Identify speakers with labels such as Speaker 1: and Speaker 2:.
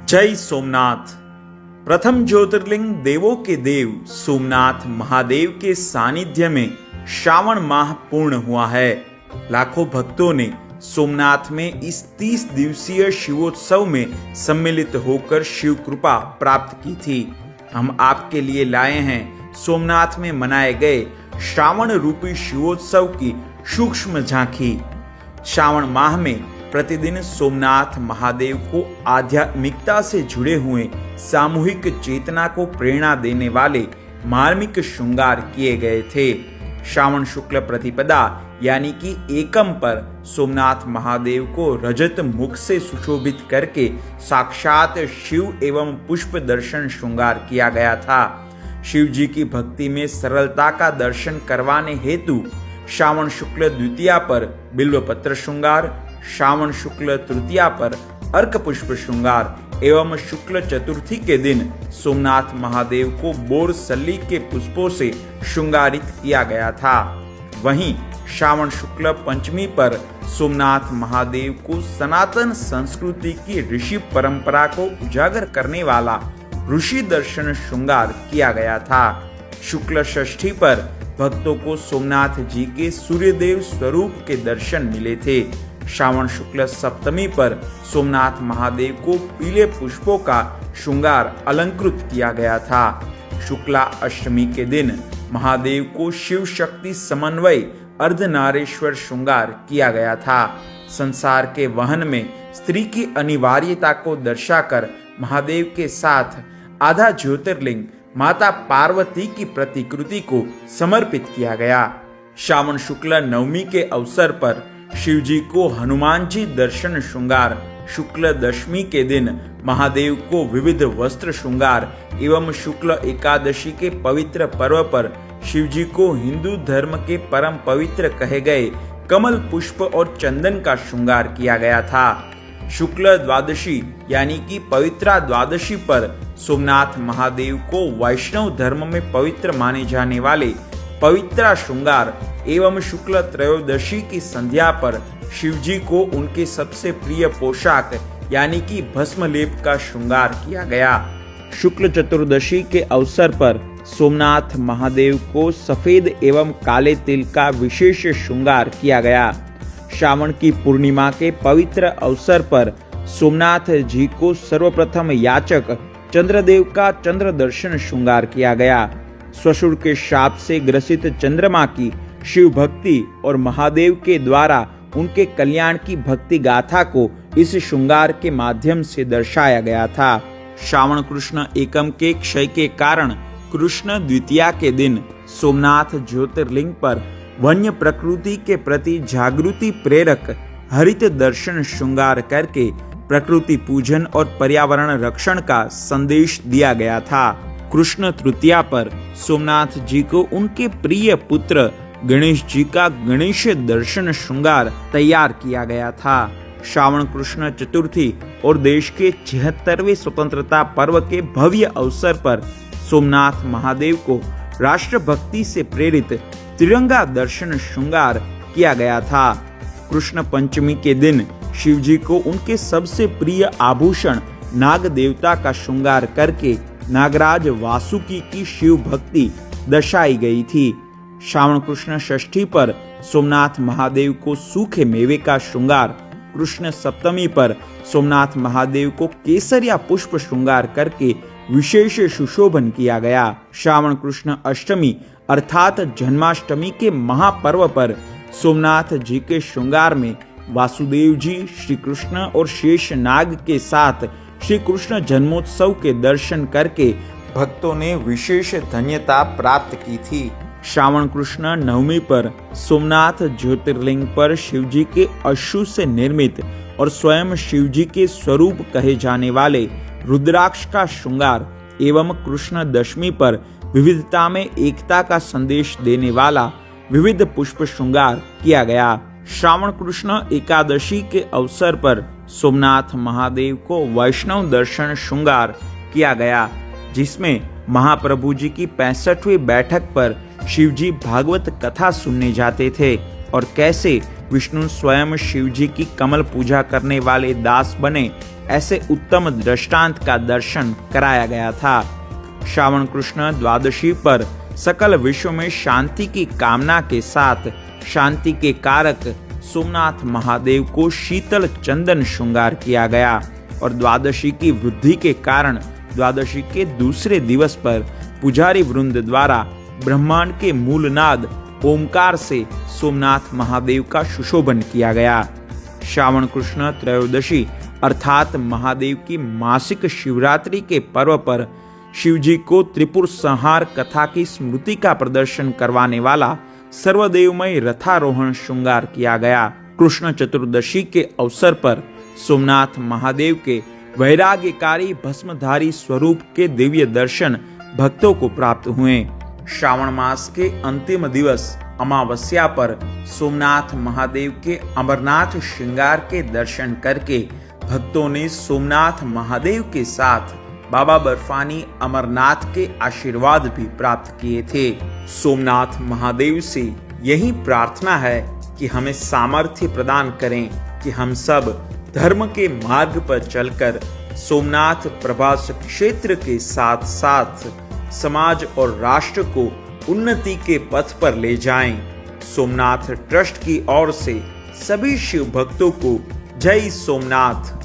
Speaker 1: जय सोमनाथ। प्रथम ज्योतिर्लिंग देवों के देव सोमनाथ महादेव के सानिध्य में श्रावण माह पूर्ण हुआ है। लाखों भक्तों ने सोमनाथ में इस 30 दिवसीय शिवोत्सव में सम्मिलित होकर शिव कृपा प्राप्त की थी। हम आपके लिए लाए हैं सोमनाथ में मनाए गए श्रावण रूपी शिवोत्सव की सूक्ष्म झांकी। श्रावण माह में प्रतिदिन सोमनाथ महादेव को आध्यात्मिकता से जुड़े हुए सामूहिक चेतना को प्रेरणा देने वाले मार्मिक श्रृंगार किए गए थे। श्रावण शुक्ल प्रतिपदा यानी कि एकम पर सोमनाथ महादेव को रजत मुख से सुशोभित करके साक्षात शिव एवं पुष्प दर्शन श्रृंगार किया गया था। शिव जी की भक्ति में सरलता का दर्शन करवाने हेतु श्रावण शुक्ल द्वितीया पर बिल्वपत्र श्रृंगार, श्रावण शुक्ल तृतीया पर अर्क पुष्प श्रृंगार एवं शुक्ल चतुर्थी के दिन सोमनाथ महादेव को बोरसल्ली के पुष्पों से श्रृंगारित किया गया था। वहीं श्रावण शुक्ल पंचमी पर सोमनाथ महादेव को सनातन संस्कृति की ऋषि परंपरा को उजागर करने वाला ऋषि दर्शन श्रृंगार किया गया था। शुक्ल षष्ठी पर भक्तों को सोमनाथ जी के सूर्यदेव स्वरूप के दर्शन मिले थे। श्रावण शुक्ल सप्तमी पर सोमनाथ महादेव को पीले पुष्पों का श्रृंगार अलंकृत किया गया था। शुक्ला अष्टमी के दिन महादेव को शिव शक्ति समन्वय अर्धनारेश्वर श्रृंगार किया गया था। संसार के वहन में स्त्री की अनिवार्यता को दर्शाकर महादेव के साथ आधा ज्योतिर्लिंग माता पार्वती की प्रतिकृति को समर्पित किया गया। श्रावण शुक्ल नवमी के अवसर पर शिव जी को हनुमान जी दर्शन श्रृंगार, शुक्ल दशमी के दिन महादेव को विविध वस्त्र श्रृंगार एवं शुक्ल एकादशी के पवित्र पर्व पर शिव जी को हिंदू धर्म के परम पवित्र कहे गए कमल पुष्प और चंदन का श्रृंगार किया गया था। शुक्ल द्वादशी यानी कि पवित्रा द्वादशी पर सोमनाथ महादेव को वैष्णव धर्म में पवित्र माने जाने वाले पवित्रा श्रृंगार एवं शुक्ल त्रयोदशी की संध्या पर शिव जी को उनके सबसे प्रिय पोशाक यानी कि भस्म लेप का श्रृंगार किया गया। शुक्ल चतुर्दशी के अवसर पर सोमनाथ महादेव को सफेद एवं काले तिल का विशेष श्रृंगार किया गया। श्रावण की पूर्णिमा के पवित्र अवसर पर सोमनाथ जी को सर्वप्रथम याचक चंद्रदेव का चंद्र दर्शन श्रृंगार किया गया। ससुर के शाप से ग्रसित चंद्रमा की शिव भक्ति और महादेव के द्वारा उनके कल्याण की भक्ति गाथा को इस श्रृंगार के माध्यम से दर्शाया गया था। श्रावण कृष्ण एकम के क्षय के कारण कृष्ण द्वितीया के दिन सोमनाथ ज्योतिर्लिंग पर वन्य प्रकृति के प्रति जागृति प्रेरक हरित दर्शन श्रृंगार करके प्रकृति पूजन और पर्यावरण रक्षण का संदेश दिया गया था। कृष्ण तृतीया पर सोमनाथ जी को उनके प्रिय पुत्र गणेश जी का गणेश दर्शन श्रृंगार तैयार किया गया था। श्रावण कृष्ण चतुर्थी और देश के 76वें स्वतंत्रता पर्व के भव्य अवसर पर सोमनाथ महादेव को राष्ट्रभक्ति से प्रेरित तिरंगा दर्शन श्रृंगार किया गया था। कृष्ण पंचमी के दिन शिव जी को उनके सबसे प्रिय आभूषण नाग देवता का श्रृंगार करके नागराज वासुकी की शिव भक्ति दर्शाई गई थी। श्रावण कृष्ण षष्ठी पर सोमनाथ महादेव को सूखे मेवे का श्रृंगार, कृष्ण सप्तमी पर सोमनाथ महादेव को केसरिया पुष्प श्रृंगार करके विशेष सुशोभन किया गया। श्रावण कृष्ण अष्टमी अर्थात जन्माष्टमी के महापर्व पर सोमनाथ जी के श्रृंगार में वासुदेव जी, श्री कृष्ण और शेष नाग के साथ श्री कृष्ण जन्मोत्सव के दर्शन करके भक्तों ने विशेष धन्यता प्राप्त की थी। श्रावण कृष्ण नवमी पर सोमनाथ ज्योतिर्लिंग पर शिवजी के अश्रु से निर्मित और स्वयं शिवजी के स्वरूप कहे जाने वाले रुद्राक्ष का श्रृंगार एवं कृष्ण दशमी पर विविधता में एकता का संदेश देने वाला विविध पुष्प श्रृंगार किया गया। श्रावण कृष्ण एकादशी के अवसर पर सोमनाथ महादेव को वैष्णव दर्शन श्रृंगार किया गया, जिसमें महाप्रभु जी की 65वीं बैठक पर शिवजी भागवत कथा सुनने जाते थे और कैसे विष्णु स्वयं शिव जी की कमल पूजा करने वाले दास बने, ऐसे उत्तम दृष्टांत का दर्शन कराया गया था। श्रावण कृष्ण द्वादशी पर सकल विश्व में शांति की कामना के साथ शांति के कारक सोमनाथ महादेव को शीतल चंदन श्रृंगार किया गया और द्वादशी की वृद्धि के कारण द्वादशी के दूसरे दिवस पर पुजारी वृंद द्वारा ब्रह्मांड के मूलनाद ओमकार से सोमनाथ महादेव का सुशोभन किया गया। श्रावण कृष्ण त्रयोदशी अर्थात महादेव की मासिक शिवरात्रि के पर्व पर शिवजी को त्रिपुर संहार कथा की स्मृति का प्रदर्शन करवाने वाला सर्वदेवमय रथारोहण श्रृंगार किया गया। कृष्ण चतुर्दशी के अवसर पर सोमनाथ महादेव के वैराग्यकारी भस्मधारी स्वरूप के दिव्य दर्शन भक्तों को प्राप्त हुए। श्रावण मास के अंतिम दिवस अमावस्या पर सोमनाथ महादेव के अमरनाथ श्रृंगार के दर्शन करके भक्तों ने सोमनाथ महादेव के साथ बाबा बर्फानी अमरनाथ के आशीर्वाद भी प्राप्त किए थे। सोमनाथ महादेव से यही प्रार्थना है कि हमें सामर्थ्य प्रदान करें कि हम सब धर्म के मार्ग पर चलकर सोमनाथ प्रभास क्षेत्र के साथ साथ समाज और राष्ट्र को उन्नति के पथ पर ले जाएं। सोमनाथ ट्रस्ट की ओर से सभी शिव भक्तों को जय सोमनाथ।